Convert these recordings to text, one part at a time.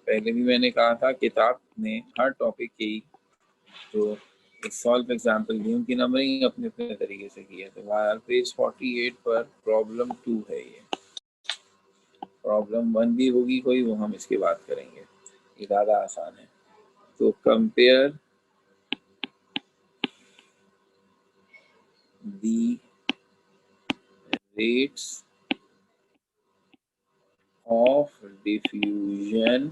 पहले भी मैंने कहा था किताब ने हर टॉपिक की जो एक सॉल्व एग्जाम्पल दी उनकी नंबरिंग अपने अपने तरीके से की है। तो पेज 48 पर प्रॉब्लम 2 है, ये प्रॉब्लम 1 भी होगी कोई, वो हम इसकी बात करेंगे, ये ज़्यादा आसान है। तो compare the rates of diffusion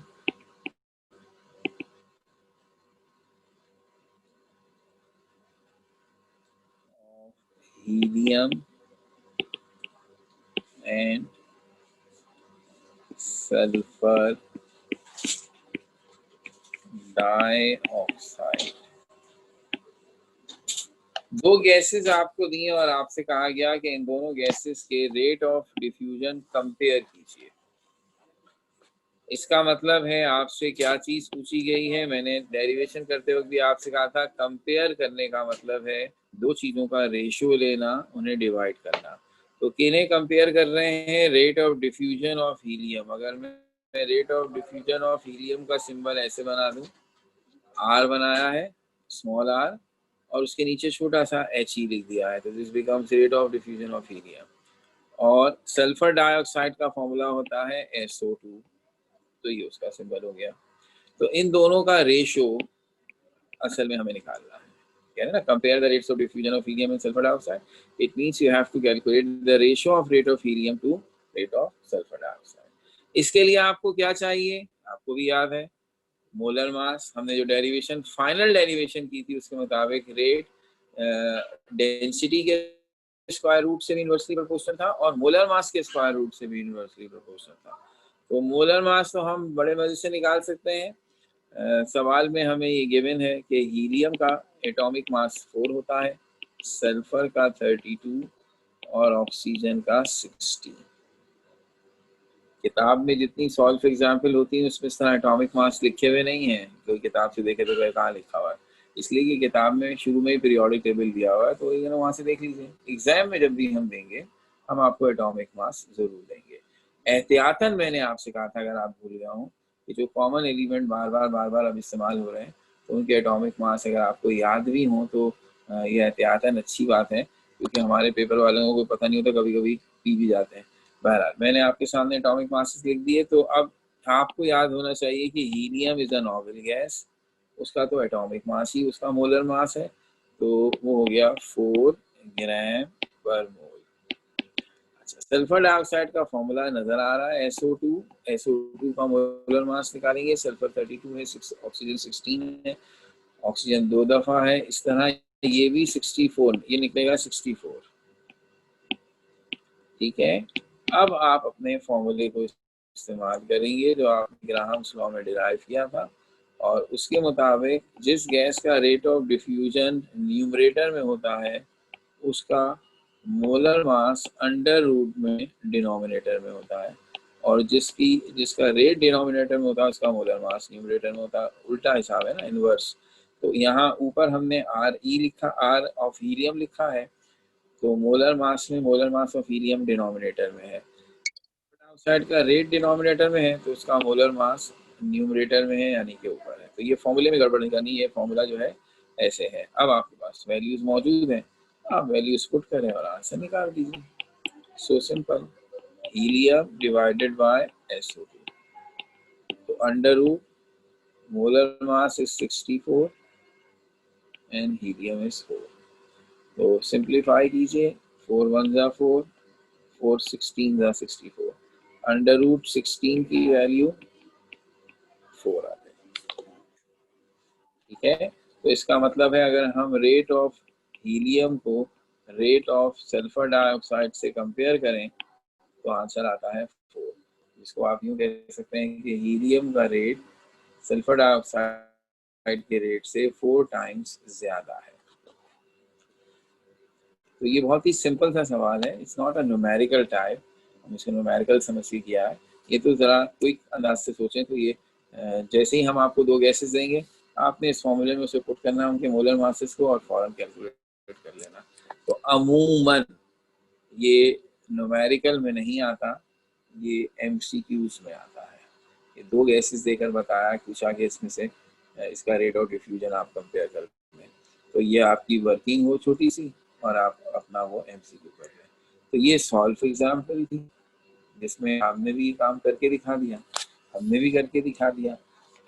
of helium and sulfur dioxide। दो गैसेस आपको दिए और आपसे कहा गया कि इन दोनों गैसेस के रेट ऑफ डिफ्यूजन कंपेयर कीजिए। इसका मतलब है आपसे क्या चीज पूछी गई है, मैंने डेरिवेशन करते वक्त भी आपसे कहा था कंपेयर करने का मतलब है दो चीजों का रेशियो लेना, उन्हें डिवाइड करना। तो किन्हें कंपेयर कर रहे हैं, rate of diffusion of helium. अगर मैं rate of diffusion of helium का सिंबल ऐसे बना दूं, आर बनाया है स्मॉल आर और उसके नीचे छोटा सा एच ई लिख दिया है, तो this becomes rate of diffusion of helium. और सल्फर डाइऑक्साइड का फॉर्मूला होता है SO2, तो ये उसका सिंबल हो गया। तो इन दोनों का रेशो असल में हमें निकालना है, कह रहे ना compare the rates of diffusion of helium and sulphur dioxide, it means you have to calculate the ratio of rate of helium to rate of sulphur dioxide. इसके लिए आपको क्या चाहिए, आपको भी याद है मोलर मास, हमने जो डेरिवेशन फाइनल डेरिवेशन की थी उसके मुताबिक रेट डेंसिटी के स्क्वायर रूट से भी इनवर्सली प्रोपोर्शनल था और मोलर मास के स्क्वायर रूट से भी इनवर्सली प्रोपोर्शनल था। तो मोलर मास तो हम बड़े मजे से निकाल सकते हैं। सवाल में हमें ये गिवन है कि हीलियम का एटॉमिक मास 4 होता है, सल्फर का 32 और ऑक्सीजन का 60। किताब में जितनी सॉल्व एग्जाम्पल होती है उसमें इस तरह एटॉमिक मास लिखे हुए नहीं है, कोई किताब से देखे तो कहाँ लिखा हुआ है, इसलिए कि किताब में शुरू में ही पीरियोडिक टेबल दिया हुआ है, तो वहाँ से देख लीजिए। एग्जाम में जब भी हम देंगे हम आपको एटॉमिक मास जरूर देंगे। एहतियातन मैंने आपसे कहा था, अगर आप भूल गया हूँ, कि जो कॉमन एलिमेंट बार बार अब इस्तेमाल हो रहे हैं तो उनके एटॉमिक मास अगर आपको याद भी हो तो ये एहतियातन अच्छी बात है, क्योंकि हमारे पेपर वालों को कोई पता नहीं होता, कभी कभी पी भी जाते हैं। बहरहाल मैंने आपके सामने एटॉमिक मासेस लिख दिए, तो अब आपको याद होना चाहिए कि helium is a noble gas, उसका तो एटॉमिक मास ही उसका मोलर मास है, तो वो हो गया 4 ग्राम पर मोल। अच्छा, सल्फर डाइऑक्साइड का फॉर्मूला नजर आ रहा है SO2 का मोलर मास निकालेंगे, सल्फर 32 है, ऑक्सीजन 16 है, ऑक्सीजन 2 दफा है, इस तरह ये भी 64, ये निकलेगा 64। ठीक है, अब आप अपने फॉर्मूले को इस्तेमाल करेंगे जो आपने ग्राहम्स लॉ में डिराइव किया था, और उसके मुताबिक जिस गैस का रेट ऑफ डिफ्यूजन न्यूमरेटर में होता है उसका मोलर मास अंडर रूट में डिनोमिनेटर में होता है, और जिसका रेट डिनोमिनेटर में होता है उसका मोलर मास न्यूमरेटर में होता है। उल्टा हिसाब है ना, इनवर्स। तो यहाँ ऊपर हमने RE लिखा, R ऑफ हीलियम लिखा है, तो मोलर मास में molar mass of helium denominator में है, डाइऑक्साइड का रेट डिनोमिनेटर में है, तो उसका मोलर मास न्यूमरेटर में है यानी कि ऊपर है। तो ये फॉर्मूले में गड़बड़ नहीं करनी, ये फॉर्मूला जो है ऐसे है। अब आपके पास वैल्यूज मौजूद हैं, आप वैल्यूज पुट करें और आंसर निकाल दीजिए। So simple, helium divided by SO2, तो under root molar mass is 64 and helium is 4, तो सिंप्लीफाई कीजिए, 4 1 जा 4, 4 16 जा 64, अंडर रूट 16 की वैल्यू 4 आ गई। ठीक है, तो इसका मतलब है अगर हम रेट ऑफ हीलियम को रेट ऑफ सल्फर डाइऑक्साइड से कंपेयर करें तो आंसर आता है 4, जिसको आप यूं कह सकते हैं कि हीलियम का रेट सल्फर डाइऑक्साइड के रेट से 4 टाइम्स ज्यादा है। तो ये बहुत ही सिंपल सा सवाल है, it's not a numerical type, हम इसको न्यूमेरिकल समझ के किया है। ये तो ज़रा क्विक अंदाज से सोचें तो ये जैसे ही हम आपको दो गैसेस देंगे, आपने इस फॉर्मूले में उसे पुट करना है उनके मोलर मासेस को और फौरन कैलकुलेट कर लेना। तो अमूमन ये न्यूमेरिकल में नहीं आता, ये MCQs में आता है। ये 2 गैसेस देकर बताया, पूछा कि इसमें से इसका रेट ऑफ डिफ्यूजन आप कंपेयर कर लें। तो ये आपकी वर्किंग हो छोटी सी और आप अपना वो एमसीक्यू कर लें। तो ये सॉल्व एग्जाम्पल थी जिसमें आपने भी काम करके दिखा दिया, हमने भी करके दिखा दिया।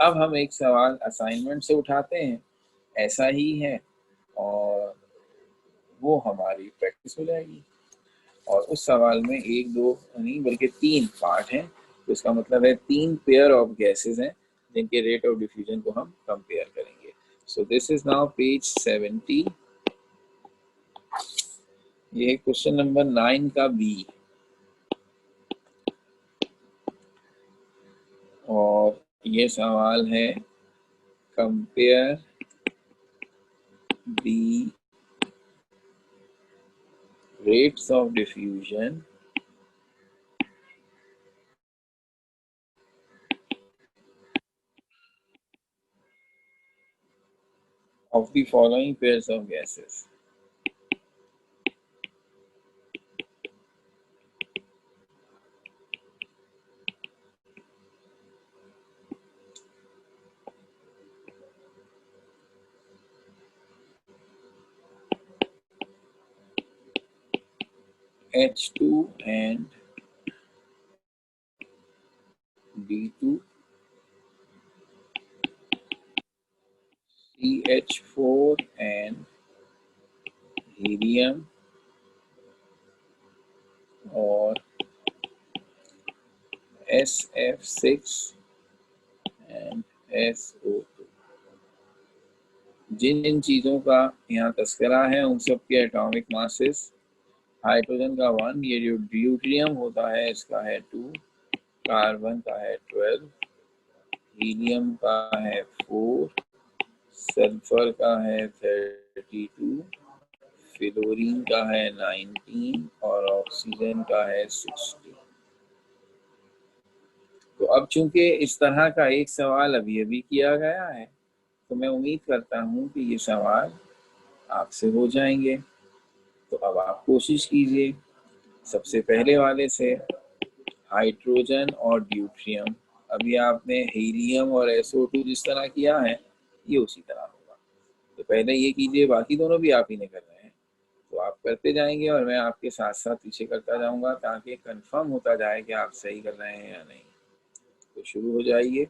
अब हम एक सवाल असाइनमेंट से उठाते हैं, ऐसा ही है और वो हमारी प्रैक्टिस हो जाएगी। और उस सवाल में 1 2 नहीं बल्कि 3 पार्ट हैं, तो इसका मतलब है 3 पेयर ऑफ गैसेस हैं जिनके रेट ऑफ डिफ्यूजन को हम कंपेयर करेंगे। So this is now page 70। ये क्वेश्चन नंबर 9 का बी, और ये सवाल है compare the rates of diffusion of the following pairs of gases. H2 and B2, CH4 and helium, और SF6 and SO2। जिन जिन चीज़ों का यहाँ तस्करा है उन सब के एटॉमिक मासेस, हाइड्रोजन का 1, ये जो ड्यूटेरियम होता है इसका है 2, कार्बन का है 12, हीलियम का है 4, सल्फर का है 32, फ्लोरीन का है 19 और ऑक्सीजन का है 60। तो अब चूंकि इस तरह का एक सवाल अभी अभी किया गया है तो मैं उम्मीद करता हूँ कि ये सवाल आपसे हो जाएंगे। तो अब आप कोशिश कीजिए, सबसे पहले वाले से हाइड्रोजन और ड्यूट्रियम, अभी आपने हीलियम और SO2 जिस तरह किया है ये उसी तरह होगा। तो पहले ये कीजिए, बाकी दोनों भी आप ही ने कर रहे हैं तो आप करते जाएंगे और मैं आपके साथ साथ पीछे करता जाऊंगा ताकि कंफर्म होता जाए कि आप सही कर रहे हैं या नहीं। तो शुरू हो जाइए।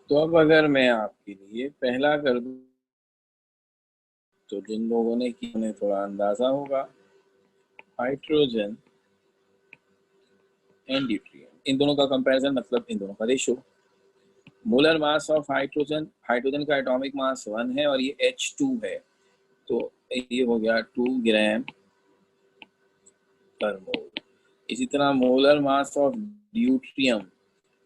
तो अब अगर मैं आपके लिए पहला कर दूं, तो जिन लोगों ने किया उन्हें थोड़ा अंदाजा होगा। हाइड्रोजन एंड ड्यूटेरियम, इन दोनों का कंपैरिजन मतलब इन दोनों का ratio. Molar mass of hydrogen, hydrogen का एटॉमिक मास 1 है और ये H2 है, तो ये हो गया 2 ग्राम पर मोल। इसी तरह मोलर मास ऑफ ड्यूट्रियम,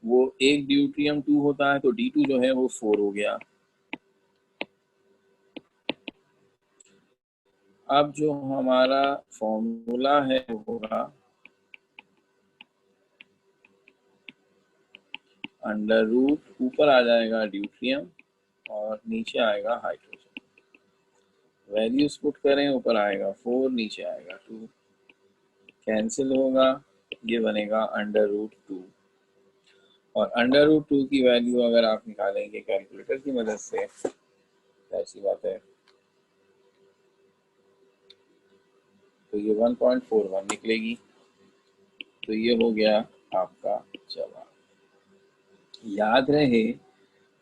वो एक ड्यूट्रियम 2 होता है, तो D2 जो है वो 4 हो गया। अब जो हमारा फॉर्मूला है वो होगा अंडर रूट, ऊपर आ जाएगा ड्यूट्रियम और नीचे आएगा हाइड्रोजन। वैल्यूज पुट करें, ऊपर आएगा 4, नीचे आएगा 2, कैंसिल होगा, ये बनेगा अंडर रूट 2। और अंडर रूट 2 की वैल्यू अगर आप निकालेंगे कैलकुलेटर की मदद से, ऐसी बात है, तो ये 1.41 निकलेगी। तो ये हो गया आपका जवाब। याद रहे,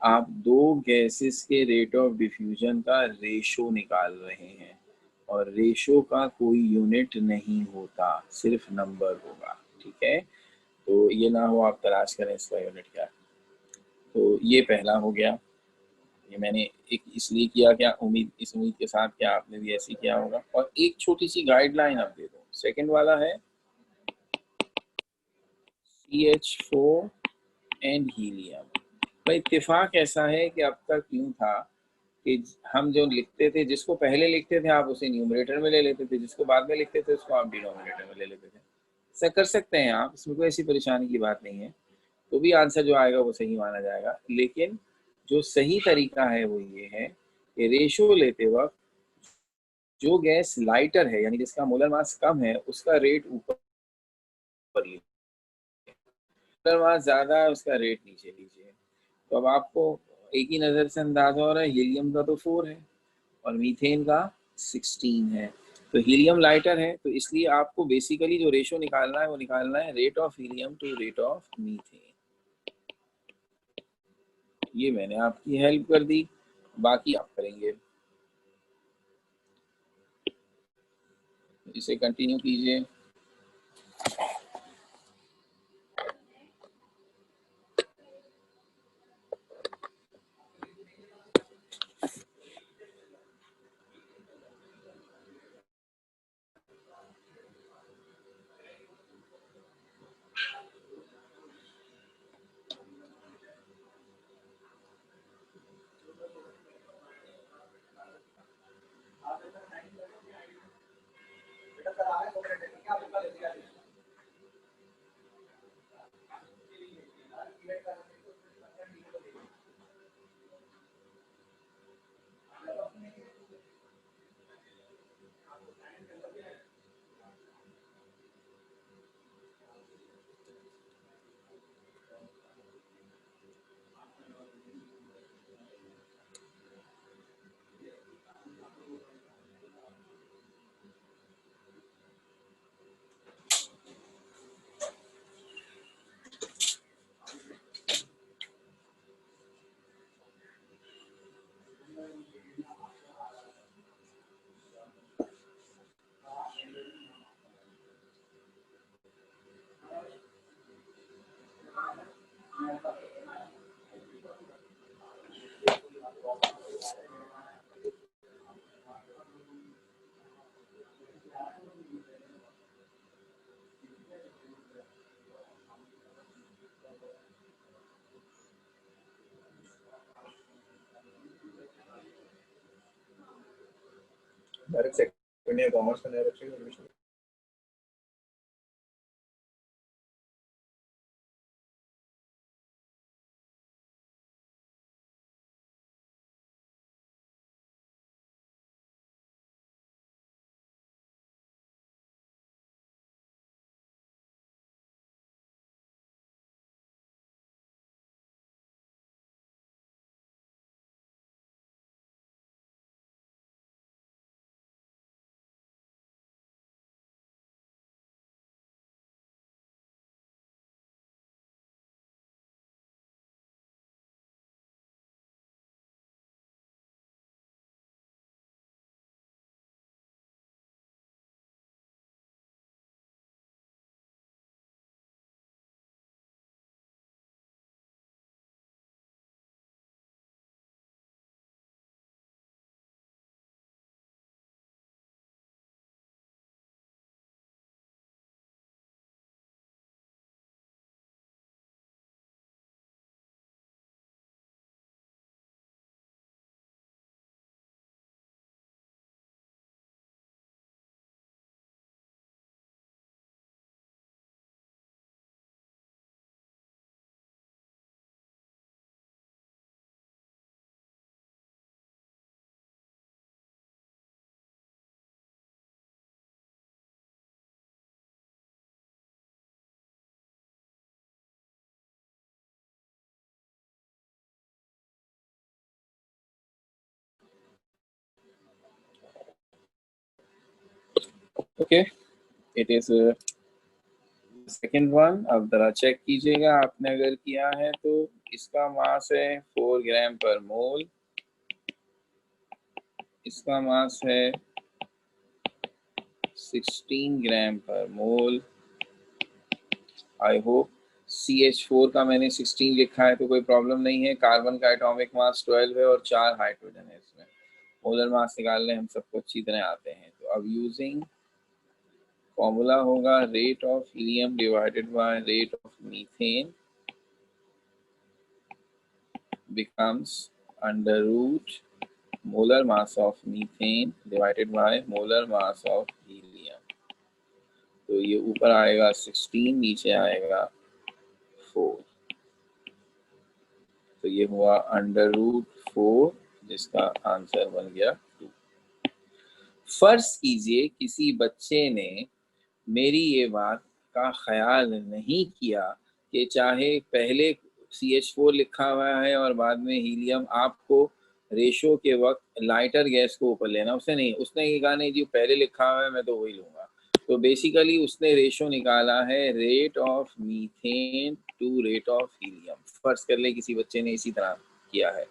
आप दो गैसेस के रेट ऑफ डिफ्यूजन का रेशो निकाल रहे हैं, और रेशो का कोई यूनिट नहीं होता, सिर्फ नंबर होगा। ठीक है, तो ये ना हो आप तलाश करें इसका यूनिट क्या है। तो ये पहला हो गया। ये मैंने एक इसलिए किया, क्या उम्मीद, इस उम्मीद के साथ कि आपने भी ऐसे किया होगा। और एक छोटी सी गाइडलाइन आप दे दो। सेकंड वाला है CH4 एंड हीलियम। भाई इत्तेफाक ऐसा है कि अब तक यूँ था कि हम जो लिखते थे, जिसको पहले लिखते थे आप उसे न्यूमरेटर में ले लेते थे, जिसको बाद में लिखते थे उसको आप डिनोमिनेटर में ले लेते थे। ऐसा कर सकते हैं आप, इसमें कोई ऐसी परेशानी की बात नहीं है। तो भी आंसर जो आएगा वो सही माना जाएगा। लेकिन जो सही तरीका है वो ये है कि रेशो लेते वक्त जो गैस लाइटर है, यानी जिसका मोलर मास कम है, उसका रेट ऊपर लीजिए, मोलर मास ज़्यादा है उसका रेट नीचे लीजिए। तो अब आपको एक ही नज़र से अंदाजा हो रहा है, हीलियम का तो 4 है और मीथेन का 16 है। तो हीलियम लाइटर है, तो इसलिए आपको बेसिकली जो रेशो निकालना है वो निकालना है rate of helium to rate of methane. ये मैंने आपकी हेल्प कर दी, बाकी आप करेंगे। इसे कंटिन्यू कीजिए। डायरेक्ट सेकंड ईयर कॉमर्स का direct okay, it is second one. अब जरा चेक कीजिएगा, आपने अगर किया है तो इसका मास है 4 ग्राम पर मोल, इसका मास है 16 ग्राम पर मोल। आई होप CH4 का मैंने 16 लिखा है तो कोई प्रॉब्लम नहीं है। कार्बन का एटॉमिक मास 12 है और 4 हाइड्रोजन है इसमें। मोलर मास निकालने हम सबको अच्छी तरह आते हैं। तो अब यूजिंग फॉर्मूला होगा rate of helium divided by rate of methane becomes under root molar mass of methane divided by molar mass of helium। तो ये ऊपर आएगा 16, नीचे आएगा 4। तो ये हुआ अंडर रूट 4, जिसका आंसर बन गया 2। फर्ज कीजिए किसी बच्चे ने मेरी ये बात का ख्याल नहीं किया कि चाहे पहले CH4 लिखा हुआ है और बाद में हीलियम, आपको रेशो के वक्त लाइटर गैस को ऊपर लेना। उसने नहीं, उसने ये कहा नहीं जी पहले लिखा हुआ है मैं तो वही लूंगा। तो बेसिकली उसने रेशो निकाला है rate of methane to rate of helium. फर्ज कर ले किसी बच्चे ने इसी तरह किया है,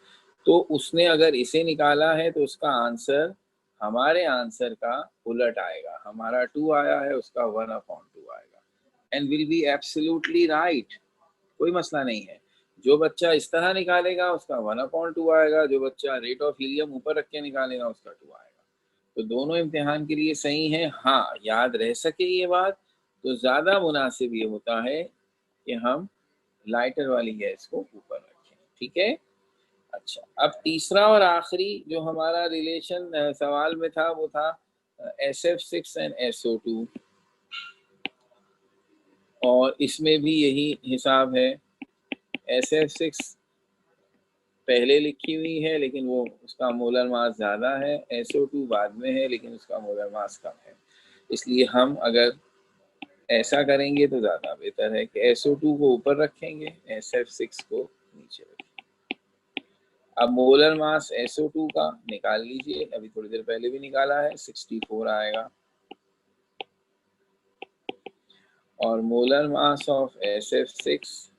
तो उसने अगर इसे निकाला है तो उसका आंसर हमारे आंसर का उलट आएगा। हमारा 2 आया है, उसका 1/2 आएगा, and will be absolutely right. कोई मसला नहीं है। जो बच्चा इस तरह निकालेगा उसका 1/2 आएगा, जो बच्चा रेट ऑफ हीलियम ऊपर रख के निकालेगा उसका 2 आएगा। तो दोनों इम्तिहान के लिए सही है। हाँ, याद रह सके ये बात तो ज़्यादा मुनासिब ये होता है कि हम लाइटर वाली गैस को ऊपर रखें। ठीक है। अच्छा, अब तीसरा और आखिरी जो हमारा रिलेशन सवाल में था वो था SF6 एंड SO2, और इसमें भी यही हिसाब है। SF6 पहले लिखी हुई है लेकिन वो उसका मोलर मास ज़्यादा है, SO2 बाद में है लेकिन उसका मोलर मास कम है। इसलिए हम अगर ऐसा करेंगे तो ज़्यादा बेहतर है कि SO2 को ऊपर रखेंगे, SF6 को नीचे रखेंगे। अब मोलर मास SO2 का निकाल लीजिए, अभी थोड़ी देर पहले भी निकाला है, 64 आएगा। और मोलर मास ऑफ SF6,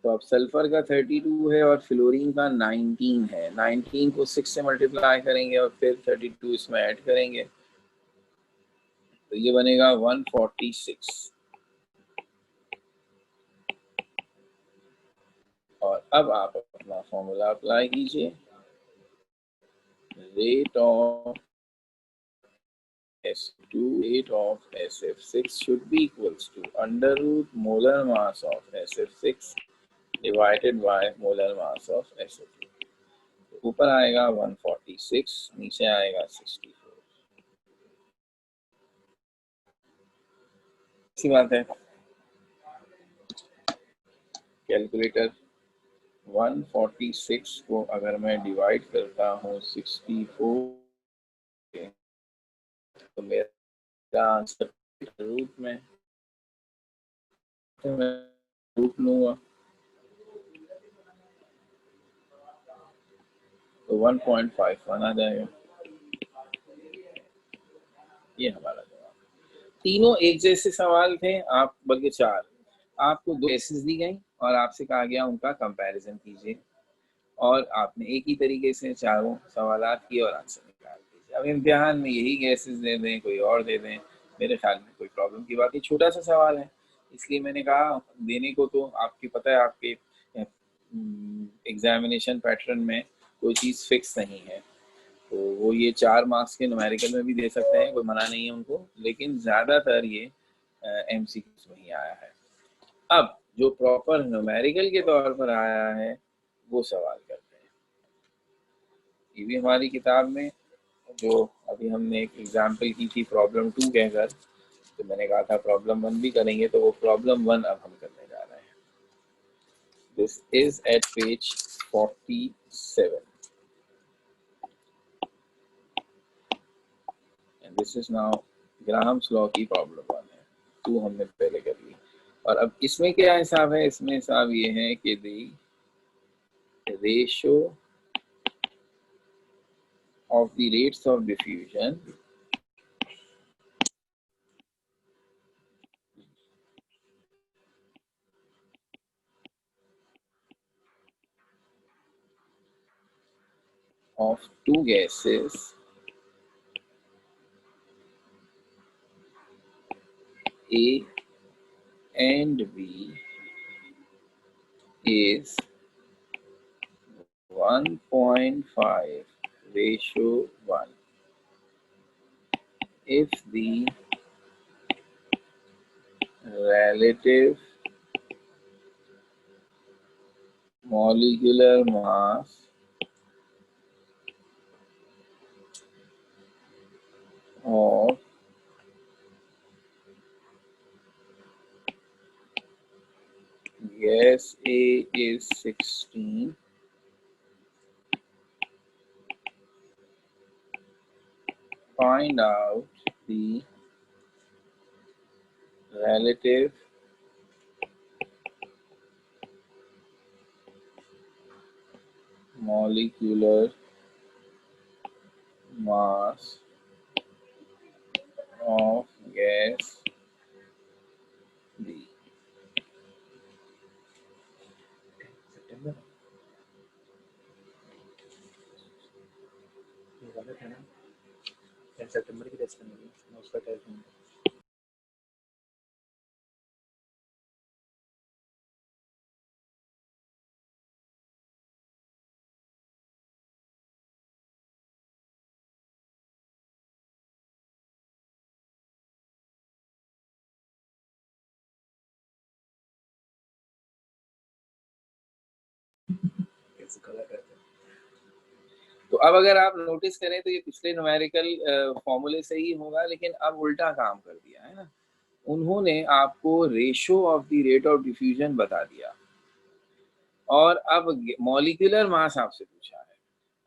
तो अब सल्फर का 32 है और फ्लोरीन का 19 है। 19 को 6 से मल्टीप्लाई करेंगे और फिर 32 इसमें ऐड करेंगे तो ये बनेगा 146। और अब आप अपना फॉर्मूला अप्लाई कीजिए। Rate of S2 rate of SF6 should be equals to under root molar mass of SF6 divided by molar mass of SO2। ऊपर आएगा 146, नीचे आएगा 64। इसी बात है। कैलकुलेटर 146 को अगर मैं डिवाइड करता हूँ 64 तो मेरा आंसर रूट में, तो मैं रूट लूंगा तो 1.51 आ जाएगा। ये हमारा जवाब। तीनों एक जैसे सवाल थे, आप बल्कि 4, आपको 2 गैसेस दी गई और आपसे कहा गया उनका कंपैरिजन कीजिए, और आपने एक ही तरीके से चारों सवालात किए और आंसर निकाल दीजिए। अब इम्तिहान में यही गैसेस दे दें, कोई और दे दें, मेरे ख्याल में कोई प्रॉब्लम की बात नहीं। छोटा सा सवाल है इसलिए मैंने कहा देने को, तो आपकी पता है आपके एग्जामिनेशन पैटर्न में कोई चीज़ फिक्स नहीं है, तो वो ये 4 मार्क्स के न्यूमेरिकल में भी दे सकते हैं, कोई मना नहीं है उनको, लेकिन ज़्यादातर ये MCQs में ही आया है। अब जो प्रॉपर न्यूमेरिकल के तौर पर आया है वो सवाल करते हैं। ये भी हमारी किताब में, जो अभी हमने एक एग्जाम्पल की थी प्रॉब्लम 2 कहकर, तो मैंने कहा था प्रॉब्लम 1 भी करेंगे, तो वो प्रॉब्लम 1 अब हम करने जा रहे हैं। This is at page 47 and this is now Graham's law की प्रॉब्लम 1 है। 2 हमने पहले कर ली। और अब इसमें क्या हिसाब है? इसमें हिसाब ये है कि दी ratio of the rates of diffusion of two gases A and B is 1.5:1 if the relative molecular mass of gas A is 16. Find out the relative molecular mass of gas B. सितंबर ये गलत है ना, 10 सितंबर की test करनी है, उसका test नहीं। कैसे गलत करते हैं? तो अब अगर आप नोटिस करें तो ये पिछले न्यूमेरिकल फॉर्मूले से ही होगा, लेकिन अब उल्टा काम कर दिया है ना। उन्होंने आपको ratio of the rate of diffusion बता दिया और अब मॉलिक्यूलर मास आपसे पूछा है,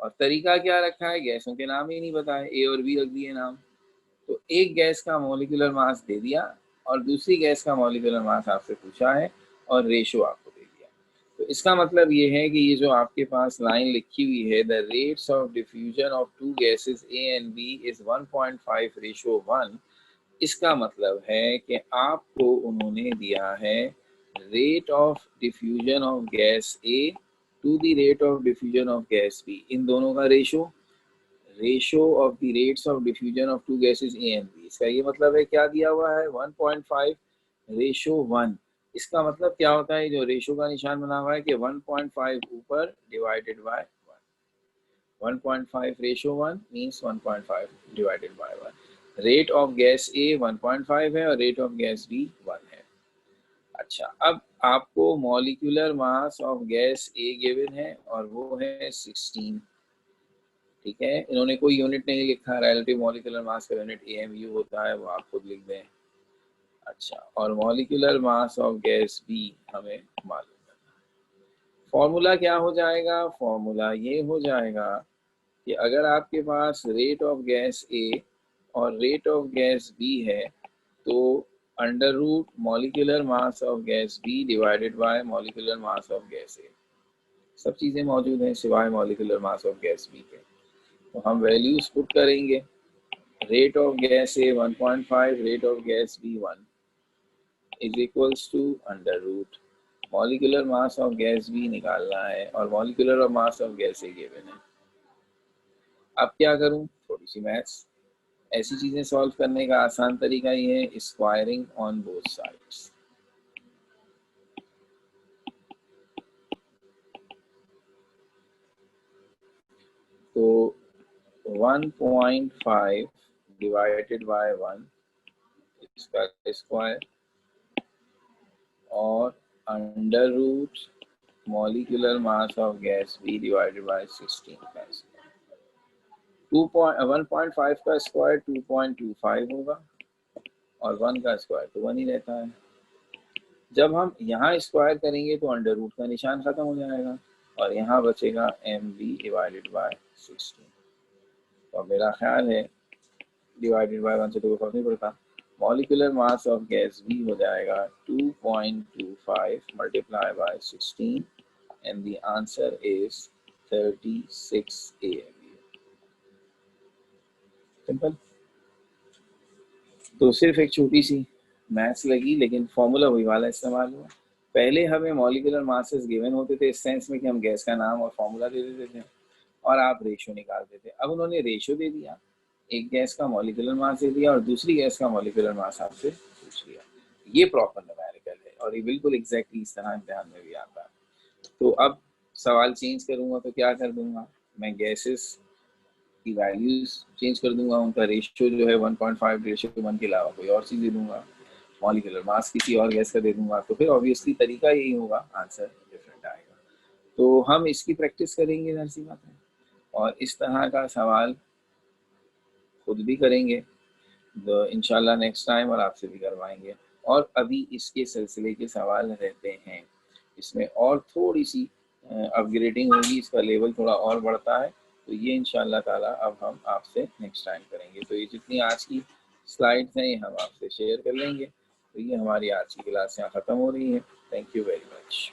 और तरीका क्या रखा है, गैसों के नाम ही नहीं बताए, ए और बी रख दिए नाम। तो एक गैस का मॉलिक्यूलर मास दे दिया और दूसरी गैस का मॉलिक्यूलर मास आपसे पूछा है और रेशो आपको दे दिया। तो इसका मतलब ये है कि ये जो आपके पास लाइन लिखी हुई है, the rates of diffusion of two gases A and B is 1.5:1, इसका मतलब है कि आपको उन्होंने दिया है rate of diffusion of gas A to the rate of diffusion of gas B, इन दोनों का ratio of the rates of diffusion of two gases A and B. इसका ये मतलब है क्या दिया हुआ है, 1.5:1। इसका मतलब क्या होता है, जो रेशो का निशान बना हुआ है कि 1.5 ऊपर divided by 1.5 ratio 1 means 1.5 divided by 1। Rate of gas A 1.5 है और रेट ऑफ गैस बी 1 है। अच्छा, अब आपको molecular mass of gas A given है और वो है 16। ठीक है, इन्होंने कोई यूनिट नहीं लिखा, रिलेटिव मॉलिक्यूलर मास का यूनिट एएमयू होता है, वो आप खुद लिख दें। अच्छा, और molecular mass of gas B हमें मालूम करना है। फॉर्मूला क्या हो जाएगा, फॉर्मूला ये हो जाएगा कि अगर आपके पास रेट ऑफ गैस ए और रेट ऑफ गैस बी है तो under root molecular mass of gas B divided by molecular mass of gas A. सब चीज़ें मौजूद हैं सिवाय molecular mass of gas B के। तो हम वैल्यूज पुट करेंगे, rate of gas A 1.5, rate of gas B 1 is equals to under root molecular mass of gas B निकालना है और molecular mass of gas A given है। अब क्या करूं, थोड़ी सी मैथ्स। ऐसी चीजें सॉल्व करने का आसान तरीका ये है स्क्वायरिंग ऑन बोथ साइड्स। तो 1.5 डिवाइडेड बाय 1 इसका स्क्वायर और under root molecular mass of gas B divided by 16 का स्क्वायर। 1.5 का स्क्वायर 2.25 होगा और 1 का स्क्वायर तो 1 ही रहता है। जब हम यहाँ स्क्वायर करेंगे तो अंडर रूट का निशान खत्म हो जाएगा और यहाँ बचेगा एम बी डिवाइडेड बाय 16। तो मेरा ख्याल है डिवाइडेड बाय 1 से तो कोई फर्क नहीं पड़ता। Molecular mass of gas B हो जाएगा 2.25 multiply by 16 and the answer is 36 AMU। Simple. तो सिर्फ एक छोटी सी मैथ्स लगी, लेकिन फॉर्मूला वही वाला इस्तेमाल हुआ। पहले हमें मॉलिक्यूलर मासेस गिवन होते थे इस सेंस में कि हम गैस का नाम और फॉर्मूला दे देते थे, और आप रेशो निकालते थे। अब उन्होंने रेशो दे दिया, एक गैस का मॉलिक्यूलर मास दे दिया और दूसरी गैस का मॉलिक्यूलर मास आपसे पूछ लिया। ये प्रॉपर न्यूमेरिकल है और ये बिल्कुल एग्जैक्टली इस तरह इम्तिहान में भी आता है। तो अब सवाल चेंज करूंगा तो क्या कर दूंगा, मैं गैसेस की वैल्यूज चेंज कर दूंगा, उनका रेशियो जो है 1.5 रेशियो 1 के अलावा कोई और चीज़ दे दूंगा, मॉलिक्यूलर मास किसी और गैस का दे दूंगा, तो फिर ऑब्वियसली तरीका यही होगा, आंसर डिफरेंट आएगा। तो हम इसकी प्रैक्टिस करेंगे नरसी बात है, और इस तरह का सवाल खुद भी करेंगे इंशाल्लाह नेक्स्ट टाइम, और आपसे भी करवाएंगे। और अभी इसके सिलसिले के सवाल रहते हैं, इसमें और थोड़ी सी अपग्रेडिंग होगी, इसका लेवल थोड़ा और बढ़ता है, तो ये इंशाल्लाह ताला अब हम आपसे नेक्स्ट टाइम करेंगे। तो ये जितनी आज की स्लाइड्स हैं ये हम आपसे शेयर कर लेंगे। तो ये हमारी आज की क्लास यहाँ ख़त्म हो रही है। Thank you very much.